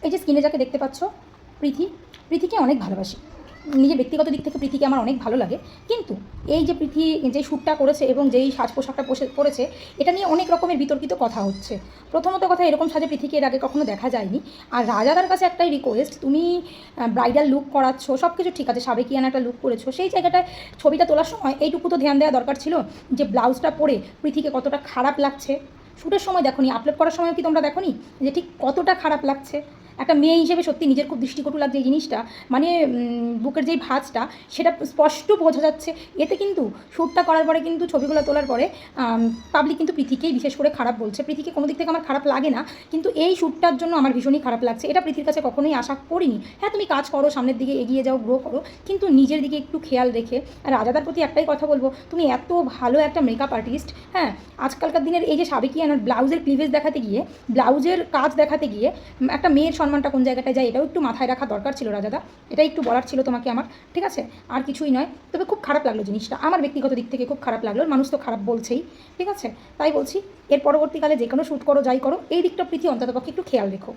এই যে স্ক্রিনে যাকে দেখতে পাচ্ছ, প্রীতিকে অনেক ভালোবাসি। নিজের ব্যক্তিগত দিক থেকে প্রীতিকে আমার অনেক ভালো লাগে। কিন্তু এই যে প্রীতি যে শ্যুটটা করেছে এবং যেই সাজ পোশাকটা পরেছে, এটা নিয়ে অনেক রকমের বিতর্কিত কথা হচ্ছে। প্রথমত কথা, এরকম সাজে প্রীতিকে এর আগে কখনো দেখা যায়নি। আর রাজাদার কাছে একটাই রিকোয়েস্ট, তুমি ব্রাইডাল লুক করাচ্ছ, সব কিছু ঠিক আছে, সাবেকিয়ানা একটা লুক করেছো, সেই জায়গাটায় ছবিটা তোলার সময় এইটুকু তো ধ্যান দেওয়া দরকার ছিল যে ব্লাউজটা পরে প্রীতিকে কতটা খারাপ লাগছে। শ্যুটের সময় দেখো নি, আপলোড করার সময় কি তোমরা দেখো নি যে ঠিক কতটা খারাপ লাগছে? একটা মেয়ে হিসেবে সত্যি নিজের খুব দৃষ্টিকটু লাগছে এই জিনিসটা। মানে বুকের যেই ভাঁজটা সেটা স্পষ্ট বোঝা যাচ্ছে। এতে কিন্তু শ্যুটটা করার পরে কিন্তু ছবিগুলো তোলার পরে পাবলিক কিন্তু প্রীতিকেই বিশেষ করে খারাপ বলছে। প্রীতিকে কোনো দিক থেকে আমার খারাপ লাগে না, কিন্তু এই শ্যুটটার জন্য আমার ভীষণই খারাপ লাগছে। এটা প্রীতির কাছে কখনোই আশা করিনি। হ্যাঁ, তুমি কাজ করো, সামনের দিকে এগিয়ে যাও, গ্রো করো, কিন্তু নিজের দিকে একটু খেয়াল রেখে। আর রাজাদার প্রতি একটাই কথা বলবো, তুমি এত ভালো একটা মেকআপ আর্টিস্ট, হ্যাঁ, আজকালকার দিনের এই যে সাবেকিয়ানার ব্লাউজের ক্লিভেজ দেখাতে গিয়ে, ব্লাউজের কাজ দেখাতে গিয়ে একটা মেয়ের সম্মানটা কোন জায়গাটায় যায় এটাও একটু মাথায় রাখা দরকার ছিল রাজাদা। এটাই একটু বলার ছিল তোমাকে আমার, ঠিক আছে? আর কিছুই নয়। তবে খুব খারাপ লাগলো জিনিসটা, আমার ব্যক্তিগত দিক থেকে খুব খারাপ লাগলো। মানুষ তো খারাপ বলছেই, ঠিক আছে? তাই বলছি, এর পরবর্তীকালে যে কোনো শ্যুট করো, যাই করো, এই দিকটা প্রীতি অন্ততপক্ষে একটু খেয়াল রেখো।